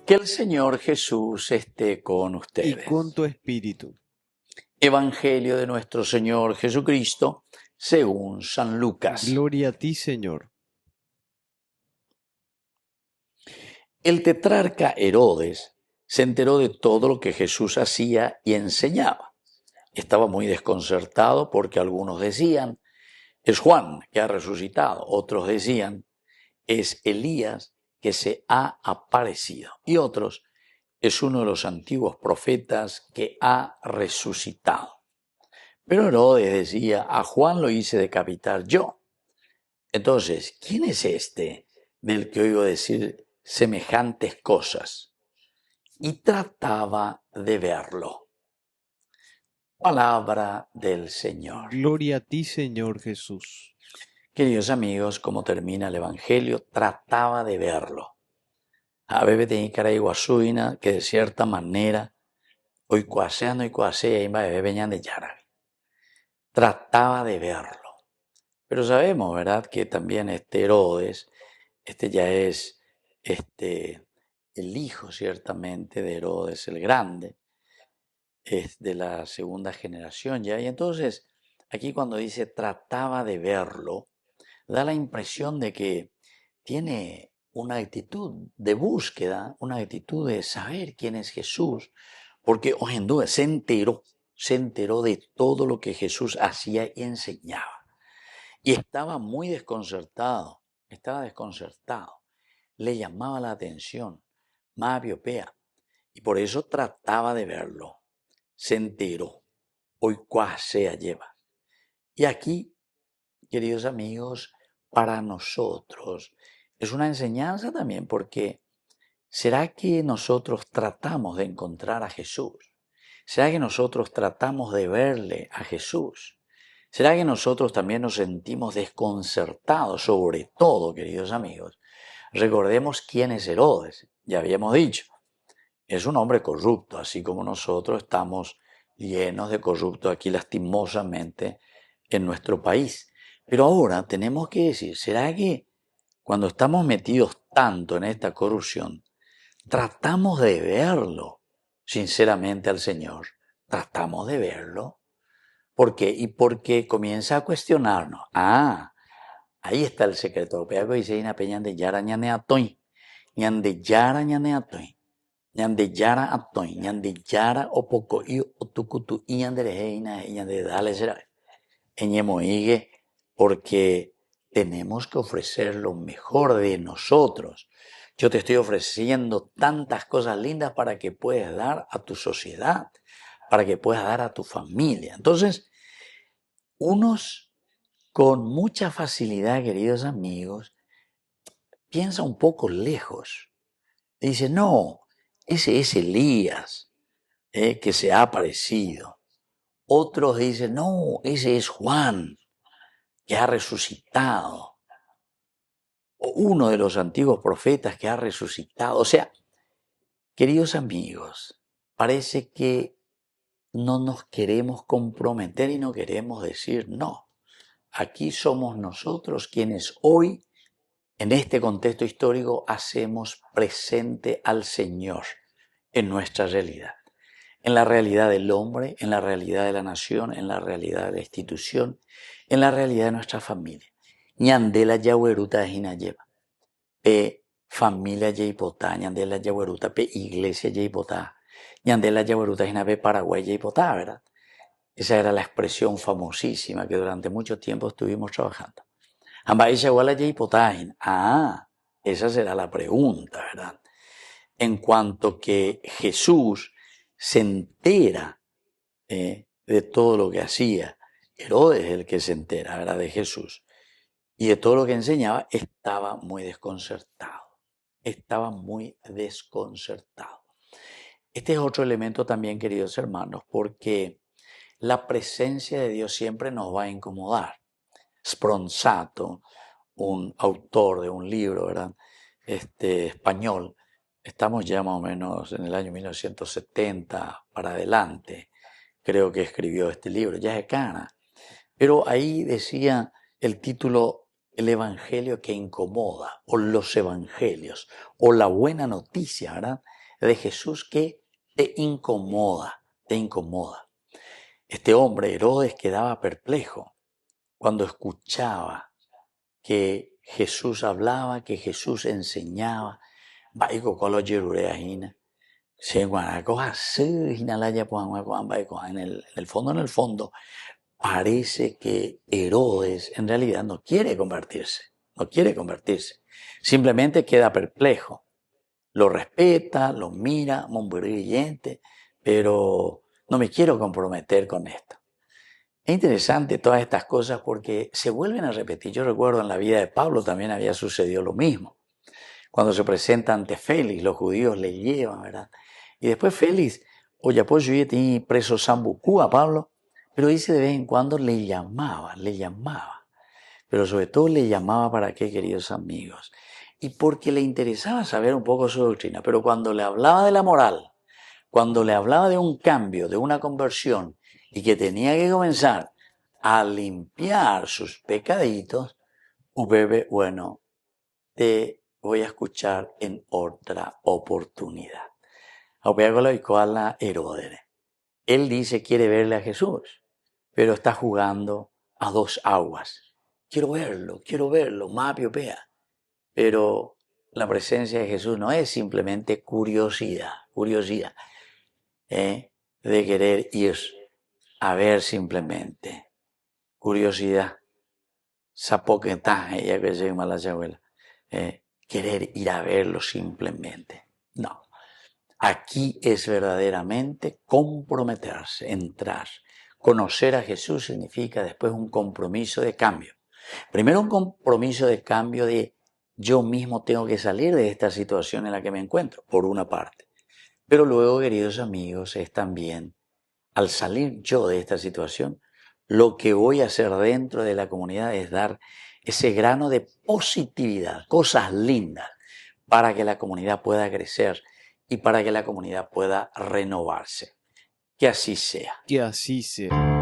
Que el Señor Jesús esté con y ustedes. con tu espíritu. Evangelio de nuestro Señor Jesucristo según San Lucas. Gloria a ti, Señor. El tetrarca Herodes se enteró de todo lo que Jesús hacía y enseñaba. Estaba muy desconcertado porque algunos decían, es Juan que ha resucitado. Otros decían, es Elías que se ha aparecido. Y otros, es uno de los antiguos profetas que ha resucitado. Pero Herodes decía, a Juan lo hice decapitar yo. Entonces, ¿quién es este del que oigo decir semejantes cosas? Y trataba de verlo. Palabra del Señor. Gloria a ti, Señor Jesús. Queridos amigos, como termina el Evangelio, trataba de verlo. A veces tenía cara de guasuina que de cierta manera, hoy cuaseando y cuasea, y va a veñan de yara. Trataba de verlo. Pero sabemos, ¿verdad?, que también este Herodes, ya es el hijo ciertamente de Herodes el Grande, es de la segunda generación ya. Y entonces, aquí cuando dice trataba de verlo, da la impresión de que tiene una actitud de búsqueda, una actitud de saber quién es Jesús, porque hoy en día se enteró de todo lo que Jesús hacía y enseñaba. Y estaba muy desconcertado, le llamaba la atención, más biopea, y por eso trataba de verlo. Se enteró, hoy sea lleva. Y aquí, queridos amigos, para nosotros es una enseñanza también, porque ¿será que nosotros tratamos de encontrar a Jesús? ¿Será que nosotros tratamos de verle a Jesús? ¿Será que nosotros también nos sentimos desconcertados? Sobre todo, queridos amigos, recordemos quién es Herodes. Ya habíamos dicho, es un hombre corrupto, así como nosotros estamos llenos de corrupto aquí lastimosamente en nuestro país. Pero ahora tenemos que decir, ¿será que cuando estamos metidos tanto en esta corrupción, tratamos de verlo sinceramente al Señor? ¿Tratamos de verlo? ¿Por qué? Y porque comienza a cuestionarnos. Ahí está el secreto. Peago dice ina peña de yara ñane atoy. Ñan de yara ñane atoy. Ñan de yara atoy. Ñan de yara opoko y otukutu y ñan de reina y ñan de dale será. Eñemoigue, porque tenemos que ofrecer lo mejor de nosotros. Yo te estoy ofreciendo tantas cosas lindas para que puedas dar a tu sociedad, para que puedas dar a tu familia. Entonces, unos con mucha facilidad, queridos amigos, piensa un poco lejos. Dice, no, ese es Elías, que se ha aparecido. Otros dicen, no, ese es Juan, que ha resucitado. O uno de los antiguos profetas que ha resucitado. O sea, queridos amigos, parece que no nos queremos comprometer y no queremos decir no. Aquí somos nosotros quienes hoy, en este contexto histórico, hacemos presente al Señor en nuestra realidad. En la realidad del hombre, en la realidad de la nación, en la realidad de la institución, en la realidad de nuestra familia. Ñandela yahueruta jinayeva. Pe familia yaipotá, ñandela yahueruta, pe iglesia yaipotá. Ñandela yahueruta jinape Paraguay yaipotá, ¿verdad? Esa era la expresión famosísima que durante mucho tiempo estuvimos trabajando. Esa será la pregunta, ¿verdad? En cuanto que Jesús se entera de todo lo que hacía, Herodes es el que se entera, ¿verdad?, de Jesús, y de todo lo que enseñaba, estaba muy desconcertado. Este es otro elemento también, queridos hermanos, porque la presencia de Dios siempre nos va a incomodar. Spronzato, un autor de un libro, ¿verdad?, español, estamos ya más o menos en el año 1970 para adelante, creo que escribió este libro, ya es cana, pero ahí decía el título, el evangelio que incomoda, o los evangelios, o la buena noticia, ¿verdad?, de Jesús que te incomoda, te incomoda. Este hombre, Herodes, quedaba perplejo cuando escuchaba que Jesús hablaba, que Jesús enseñaba. Baiko kolo yerureahina. En el fondo, parece que Herodes en realidad no quiere convertirse, no quiere convertirse. Simplemente queda perplejo. Lo respeta, lo mira, brillante, pero no me quiero comprometer con esto. Es interesante todas estas cosas porque se vuelven a repetir. Yo recuerdo en la vida de Pablo también había sucedido lo mismo. Cuando se presenta ante Félix, los judíos le llevan, ¿verdad? Y después Félix, oye, pues yo tenía preso Sambucú a Pablo, pero dice de vez en cuando le llamaba. Pero sobre todo le llamaba para qué, queridos amigos. Y porque le interesaba saber un poco su doctrina. Pero cuando le hablaba de la moral, cuando le hablaba de un cambio, de una conversión, y que tenía que comenzar a limpiar sus pecaditos, bueno, te voy a escuchar en otra oportunidad. Herodes. Él dice quiere verle a Jesús, pero está jugando a dos aguas. Quiero verlo, más piopea. Pero la presencia de Jesús no es simplemente curiosidad, de querer ir a ver simplemente. Curiosidad. Ella que se llama la abuela. Querer ir a verlo simplemente. No. Aquí es verdaderamente comprometerse, entrar. Conocer a Jesús significa después un compromiso de cambio. Primero un compromiso de cambio de yo mismo tengo que salir de esta situación en la que me encuentro, por una parte. Pero luego, queridos amigos, es también, al salir yo de esta situación, lo que voy a hacer dentro de la comunidad es dar ese grano de positividad, cosas lindas, para que la comunidad pueda crecer y para que la comunidad pueda renovarse. Que así sea. Que así sea.